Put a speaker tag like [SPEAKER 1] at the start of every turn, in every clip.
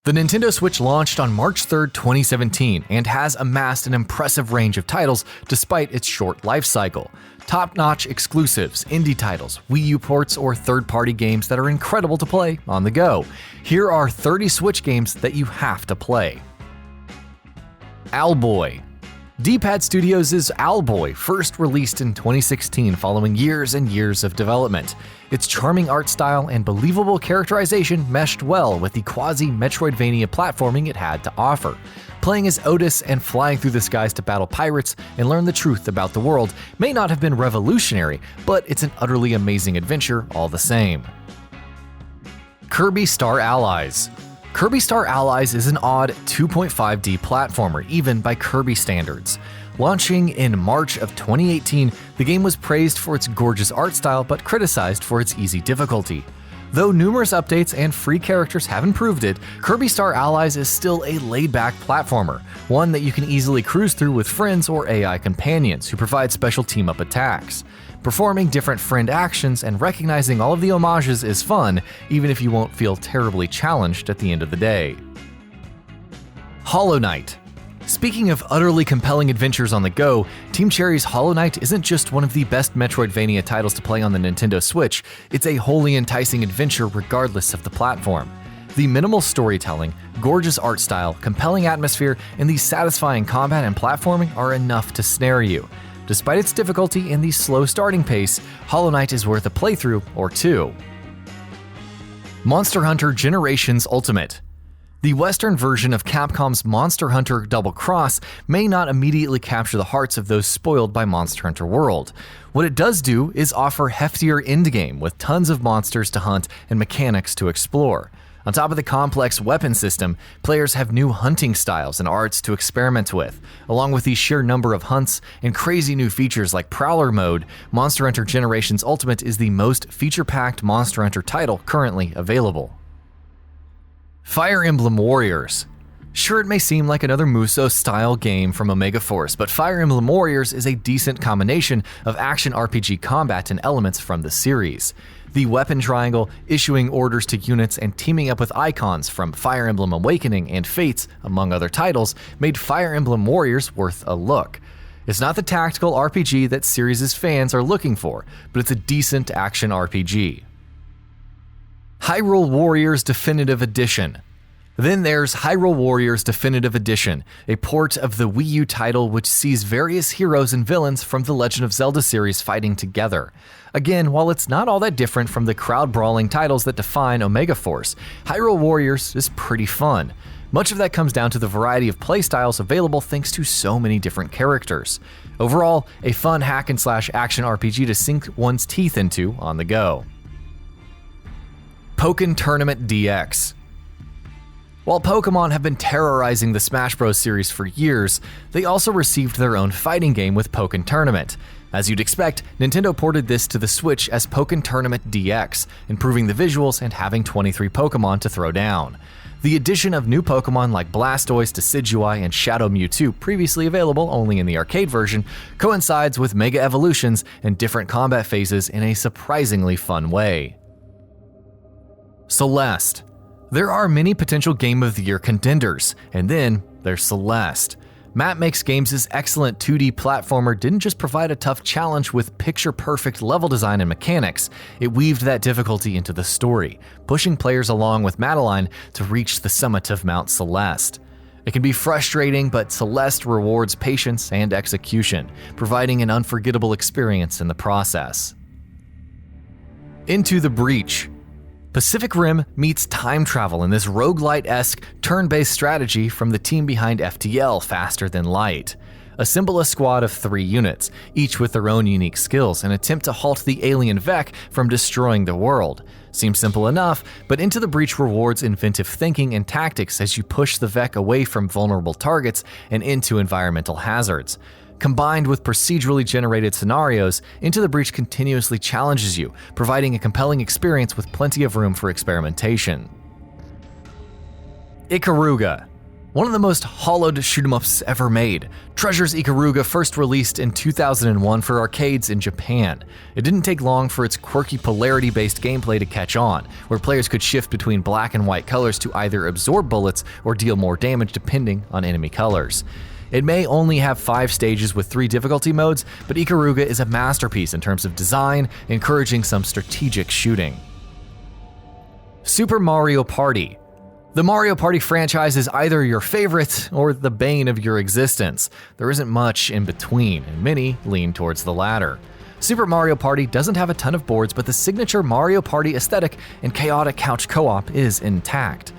[SPEAKER 1] The Nintendo Switch launched on March 3, 2017, and has amassed an impressive range of titles despite its short life cycle. Top-notch exclusives, indie titles, Wii U ports, or third-party games that are incredible to play on the go. Here are 30 Switch games that you have to play. Owlboy. D-Pad Studios' Owlboy first released in 2016 following years and years of development. Its charming art style and believable characterization meshed well with the quasi-Metroidvania platforming it had to offer. Playing as Otis and flying through the skies to battle pirates and learn the truth about the world may not have been revolutionary, but it's an utterly amazing adventure all the same. Kirby Star Allies. Kirby Star Allies is an odd 2.5D platformer, even by Kirby standards. Launching in March of 2018, the game was praised for its gorgeous art style but criticized for its easy difficulty. Though numerous updates and free characters have improved it, Kirby Star Allies is still a laid-back platformer, one that you can easily cruise through with friends or AI companions who provide special team-up attacks. Performing different friend actions and recognizing all of the homages is fun, even if you won't feel terribly challenged at the end of the day. Hollow Knight. Speaking of utterly compelling adventures on the go, Team Cherry's Hollow Knight isn't just one of the best Metroidvania titles to play on the Nintendo Switch, it's a wholly enticing adventure regardless of the platform. The minimal storytelling, gorgeous art style, compelling atmosphere, and the satisfying combat and platforming are enough to snare you. Despite its difficulty and the slow starting pace, Hollow Knight is worth a playthrough or two. Monster Hunter Generations Ultimate. The Western version of Capcom's Monster Hunter Double Cross may not immediately capture the hearts of those spoiled by Monster Hunter World. What it does do is offer heftier endgame with tons of monsters to hunt and mechanics to explore. On top of the complex weapon system, players have new hunting styles and arts to experiment with. Along with the sheer number of hunts and crazy new features like Prowler Mode, Monster Hunter Generations Ultimate is the most feature-packed Monster Hunter title currently available. Fire Emblem Warriors. Sure, it may seem like another Musou-style game from Omega Force, but Fire Emblem Warriors is a decent combination of action RPG combat and elements from the series. The weapon triangle, issuing orders to units, and teaming up with icons from Fire Emblem Awakening and Fates, among other titles, made Fire Emblem Warriors worth a look. It's not the tactical RPG that series' fans are looking for, but it's a decent action RPG. Hyrule Warriors Definitive Edition. Then there's Hyrule Warriors Definitive Edition, a port of the Wii U title which sees various heroes and villains from the Legend of Zelda series fighting together. Again, while it's not all that different from the crowd-brawling titles that define Omega Force, Hyrule Warriors is pretty fun. Much of that comes down to the variety of playstyles available thanks to so many different characters. Overall, a fun hack-and-slash action RPG to sink one's teeth into on the go. Pokken Tournament DX. While Pokémon have been terrorizing the Smash Bros. Series for years, they also received their own fighting game with Pokken Tournament. As you'd expect, Nintendo ported this to the Switch as Pokken Tournament DX, improving the visuals and having 23 Pokémon to throw down. The addition of new Pokémon like Blastoise, Decidueye, and Shadow Mewtwo, previously available only in the arcade version, coincides with Mega Evolutions and different combat phases in a surprisingly fun way. Celeste. There are many potential Game of the Year contenders, and then there's Celeste. Matt Makes Games' excellent 2D platformer didn't just provide a tough challenge with picture-perfect level design and mechanics, it weaved that difficulty into the story, pushing players along with Madeline to reach the summit of Mount Celeste. It can be frustrating, but Celeste rewards patience and execution, providing an unforgettable experience in the process. Into the Breach. Pacific Rim meets time travel in this roguelite-esque, turn-based strategy from the team behind FTL Faster Than Light. Assemble a squad of 3 units, each with their own unique skills, and attempt to halt the alien Vec from destroying the world. Seems simple enough, but Into the Breach rewards inventive thinking and tactics as you push the Vec away from vulnerable targets and into environmental hazards. Combined with procedurally generated scenarios, Into the Breach continuously challenges you, providing a compelling experience with plenty of room for experimentation. Ikaruga. One of the most hollowed shoot-'em-ups ever made, Treasure's Ikaruga first released in 2001 for arcades in Japan. It didn't take long for its quirky polarity-based gameplay to catch on, where players could shift between black and white colors to either absorb bullets or deal more damage depending on enemy colors. It may only have 5 stages with 3 difficulty modes, but Ikaruga is a masterpiece in terms of design, encouraging some strategic shooting. Super Mario Party. The Mario Party franchise is either your favorite or the bane of your existence. There isn't much in between, and many lean towards the latter. Super Mario Party doesn't have a ton of boards, but the signature Mario Party aesthetic and chaotic couch co-op is intact.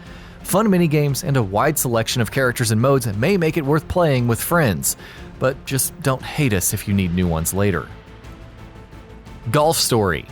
[SPEAKER 1] Fun minigames and a wide selection of characters and modes may make it worth playing with friends, but just don't hate us if you need new ones later. Golf Story.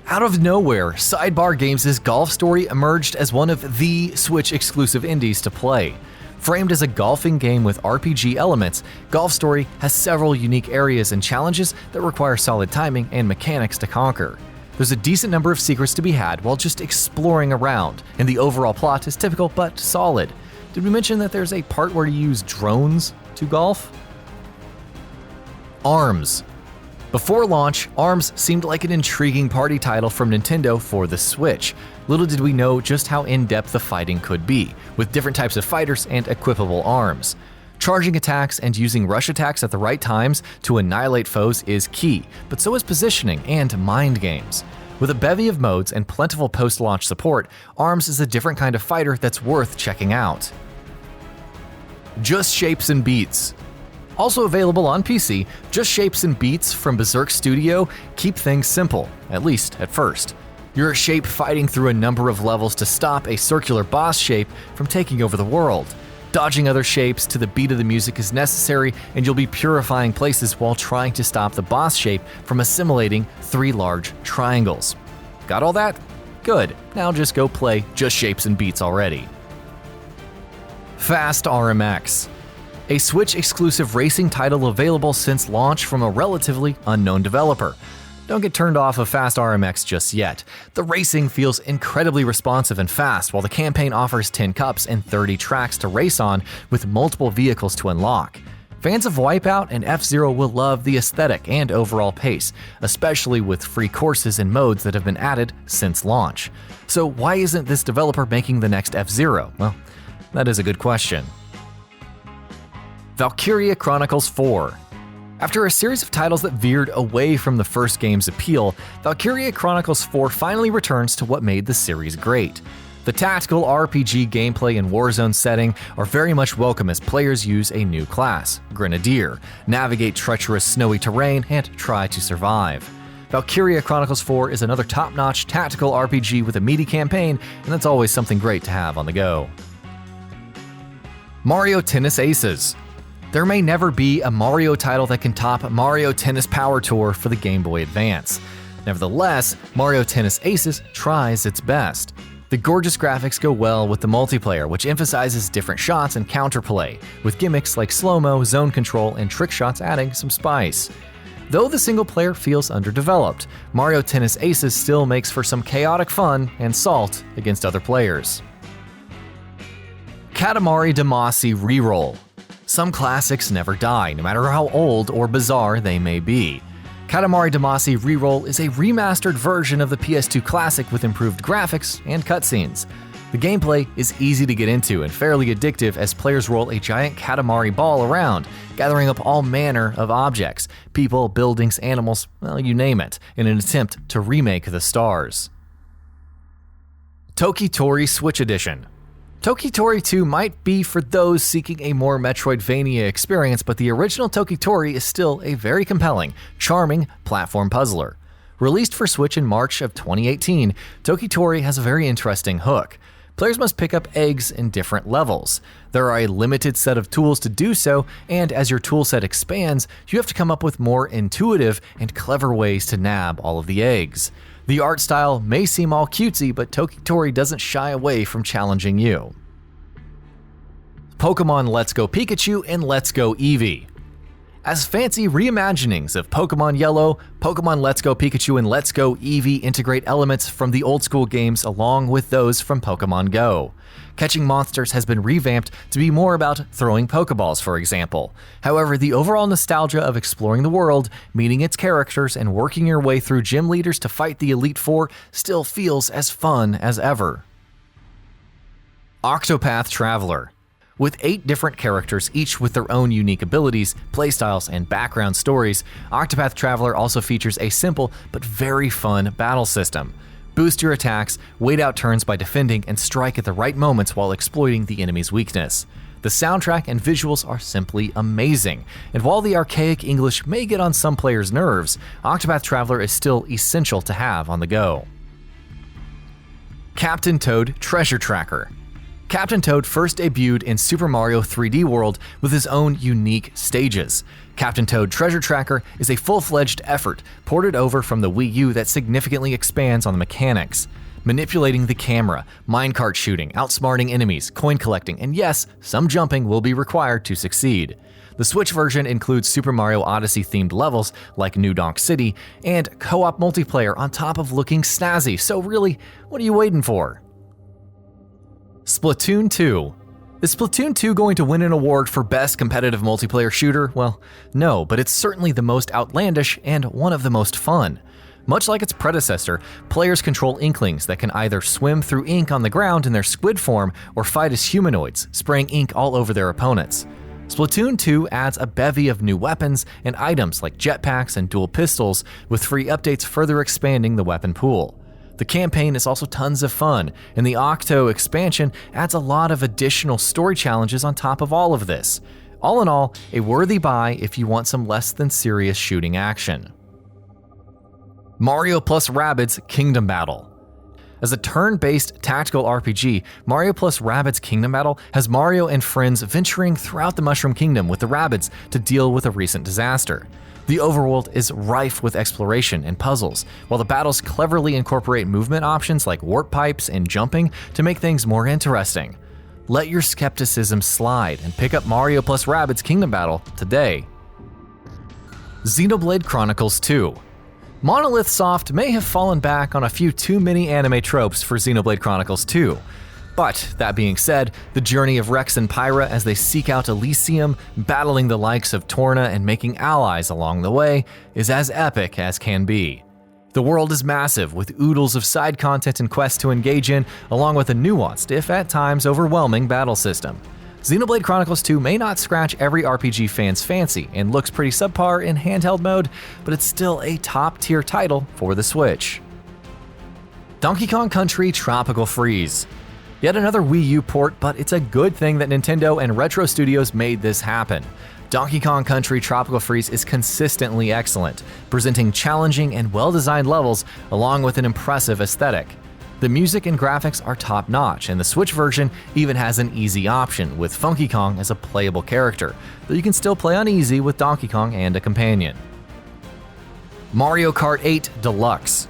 [SPEAKER 1] Out of nowhere, Sidebar Games' Golf Story emerged as one of the Switch-exclusive indies to play. Framed as a golfing game with RPG elements, Golf Story has several unique areas and challenges that require solid timing and mechanics to conquer. There's a decent number of secrets to be had while just exploring around, and the overall plot is typical but solid. Did we mention that there's a part where you use drones to golf? ARMS. Before launch, ARMS seemed like an intriguing party title from Nintendo for the Switch. Little did we know just how in-depth the fighting could be, with different types of fighters and equipable arms. Charging attacks and using rush attacks at the right times to annihilate foes is key, but so is positioning and mind games. With a bevy of modes and plentiful post-launch support, ARMS is a different kind of fighter that's worth checking out. Just Shapes and Beats. Also available on PC, Just Shapes and Beats from Berserk Studio keep things simple, at least at first. You're a shape fighting through a number of levels to stop a circular boss shape from taking over the world. Dodging other shapes to the beat of the music is necessary, and you'll be purifying places while trying to stop the boss shape from assimilating 3 large triangles. Got all that? Good. Now just go play Just Shapes and Beats already. Fast RMX. A Switch-exclusive racing title available since launch from a relatively unknown developer. Don't get turned off of Fast RMX just yet. The racing feels incredibly responsive and fast, while the campaign offers 10 cups and 30 tracks to race on with multiple vehicles to unlock. Fans of Wipeout and F-Zero will love the aesthetic and overall pace, especially with free courses and modes that have been added since launch. So why isn't this developer making the next F-Zero? Well, that is a good question. Valkyria Chronicles 4. After a series of titles that veered away from the first game's appeal, Valkyria Chronicles 4 finally returns to what made the series great. The tactical RPG gameplay and Warzone setting are very much welcome as players use a new class, Grenadier, navigate treacherous snowy terrain, and try to survive. Valkyria Chronicles 4 is another top-notch tactical RPG with a meaty campaign, and that's always something great to have on the go. Mario Tennis Aces. There may never be a Mario title that can top Mario Tennis Power Tour for the Game Boy Advance. Nevertheless, Mario Tennis Aces tries its best. The gorgeous graphics go well with the multiplayer, which emphasizes different shots and counterplay, with gimmicks like slow-mo, zone control, and trick shots adding some spice. Though the single player feels underdeveloped, Mario Tennis Aces still makes for some chaotic fun and salt against other players. Katamari Damacy Reroll. Some classics never die, no matter how old or bizarre they may be. Katamari Damacy Reroll is a remastered version of the PS2 classic with improved graphics and cutscenes. The gameplay is easy to get into and fairly addictive as players roll a giant Katamari ball around, gathering up all manner of objects, people, buildings, animals, well, you name it, in an attempt to remake the stars. Toki Tori Switch Edition. Toki Tori 2 might be for those seeking a more Metroidvania experience, but the original Toki Tori is still a very compelling, charming platform puzzler. Released for Switch in March of 2018, Toki Tori has a very interesting hook. Players must pick up eggs in different levels. There are a limited set of tools to do so, and as your toolset expands, you have to come up with more intuitive and clever ways to nab all of the eggs. The art style may seem all cutesy, but Toki Tori doesn't shy away from challenging you. Pokémon Let's Go Pikachu and Let's Go Eevee. As fancy reimaginings of Pokémon Yellow, Pokémon Let's Go Pikachu and Let's Go Eevee integrate elements from the old school games along with those from Pokémon Go. Catching monsters has been revamped to be more about throwing Pokeballs, for example. However, the overall nostalgia of exploring the world, meeting its characters, and working your way through gym leaders to fight the Elite Four still feels as fun as ever. Octopath Traveler. With 8 different characters, each with their own unique abilities, playstyles, and background stories, Octopath Traveler also features a simple but very fun battle system. Boost your attacks, wait out turns by defending, and strike at the right moments while exploiting the enemy's weakness. The soundtrack and visuals are simply amazing, and while the archaic English may get on some players' nerves, Octopath Traveler is still essential to have on the go. Captain Toad Treasure Tracker. Captain Toad first debuted in Super Mario 3D World with his own unique stages. Captain Toad Treasure Tracker is a full-fledged effort ported over from the Wii U that significantly expands on the mechanics. Manipulating the camera, minecart shooting, outsmarting enemies, coin collecting, and yes, some jumping will be required to succeed. The Switch version includes Super Mario Odyssey themed levels like New Donk City and co-op multiplayer on top of looking snazzy, so really, what are you waiting for? Splatoon 2. Is Splatoon 2 going to win an award for Best Competitive Multiplayer Shooter? Well, no, but it's certainly the most outlandish and one of the most fun. Much like its predecessor, players control Inklings that can either swim through ink on the ground in their squid form or fight as humanoids, spraying ink all over their opponents. Splatoon 2 adds a bevy of new weapons and items like jetpacks and dual pistols, with free updates further expanding the weapon pool. The campaign is also tons of fun, and the Octo expansion adds a lot of additional story challenges on top of all of this. All in all, a worthy buy if you want some less than serious shooting action. Mario plus Rabbids Kingdom Battle. As a turn-based tactical RPG, Mario plus Rabbids Kingdom Battle has Mario and friends venturing throughout the Mushroom Kingdom with the Rabbids to deal with a recent disaster. The overworld is rife with exploration and puzzles, while the battles cleverly incorporate movement options like warp pipes and jumping to make things more interesting. Let your skepticism slide and pick up Mario plus Rabbids Kingdom Battle today. Xenoblade Chronicles 2. Monolith Soft may have fallen back on a few too many anime tropes for Xenoblade Chronicles 2. But, that being said, the journey of Rex and Pyra as they seek out Elysium, battling the likes of Torna and making allies along the way, is as epic as can be. The world is massive, with oodles of side content and quests to engage in, along with a nuanced, if at times overwhelming, battle system. Xenoblade Chronicles 2 may not scratch every RPG fan's fancy and looks pretty subpar in handheld mode, but it's still a top-tier title for the Switch. Donkey Kong Country Tropical Freeze. Yet another Wii U port, but it's a good thing that Nintendo and Retro Studios made this happen. Donkey Kong Country Tropical Freeze is consistently excellent, presenting challenging and well-designed levels along with an impressive aesthetic. The music and graphics are top-notch, and the Switch version even has an easy option, with Funky Kong as a playable character, though you can still play on easy with Donkey Kong and a companion. Mario Kart 8 Deluxe.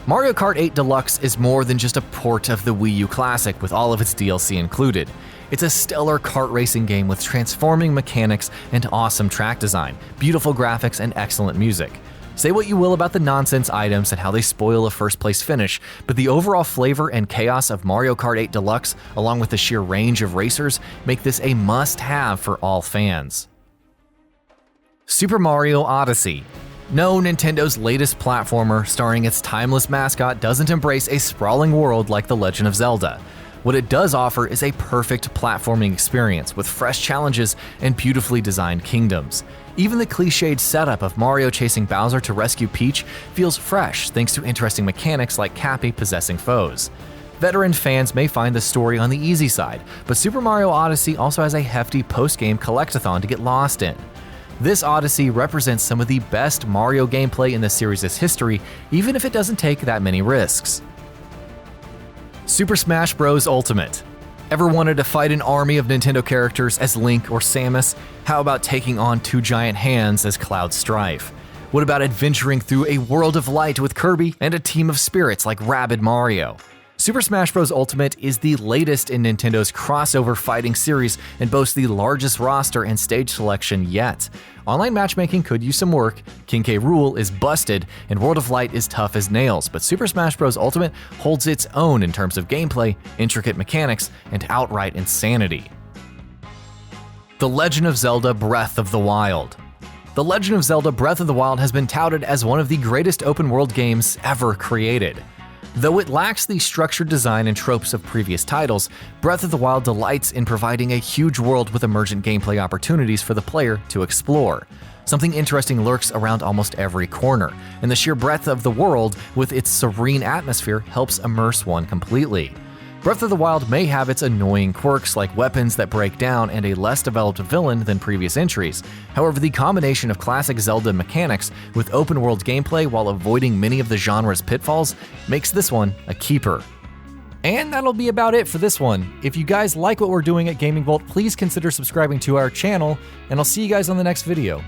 [SPEAKER 1] Mario Kart 8 Deluxe is more than just a port of the Wii U classic with all of its DLC included. It's a stellar kart racing game with transforming mechanics and awesome track design, beautiful graphics, and excellent music. Say what you will about the nonsense items and how they spoil a first-place finish, but the overall flavor and chaos of Mario Kart 8 Deluxe, along with the sheer range of racers, make this a must-have for all fans. Super Mario Odyssey. No, Nintendo's latest platformer starring its timeless mascot doesn't embrace a sprawling world like The Legend of Zelda. What it does offer is a perfect platforming experience with fresh challenges and beautifully designed kingdoms. Even the cliched setup of Mario chasing Bowser to rescue Peach feels fresh thanks to interesting mechanics like Cappy possessing foes. Veteran fans may find the story on the easy side, but Super Mario Odyssey also has a hefty post-game collectathon to get lost in. This Odyssey represents some of the best Mario gameplay in the series' history, even if it doesn't take that many risks. Super Smash Bros. Ultimate. Ever wanted to fight an army of Nintendo characters as Link or Samus? How about taking on two giant hands as Cloud Strife? What about adventuring through a world of light with Kirby and a team of spirits like Rabid Mario? Super Smash Bros. Ultimate is the latest in Nintendo's crossover fighting series and boasts the largest roster and stage selection yet. Online matchmaking could use some work, King K. Rool is busted, and World of Light is tough as nails, but Super Smash Bros. Ultimate holds its own in terms of gameplay, intricate mechanics, and outright insanity. The Legend of Zelda Breath of the Wild. The Legend of Zelda Breath of the Wild has been touted as one of the greatest open-world games ever created. Though it lacks the structured design and tropes of previous titles, Breath of the Wild delights in providing a huge world with emergent gameplay opportunities for the player to explore. Something interesting lurks around almost every corner, and the sheer breadth of the world with its serene atmosphere helps immerse one completely. Breath of the Wild may have its annoying quirks like weapons that break down and a less developed villain than previous entries. However, the combination of classic Zelda mechanics with open-world gameplay while avoiding many of the genre's pitfalls makes this one a keeper. And that'll be about it for this one. If you guys like what we're doing at GamingBolt, please consider subscribing to our channel, and I'll see you guys on the next video.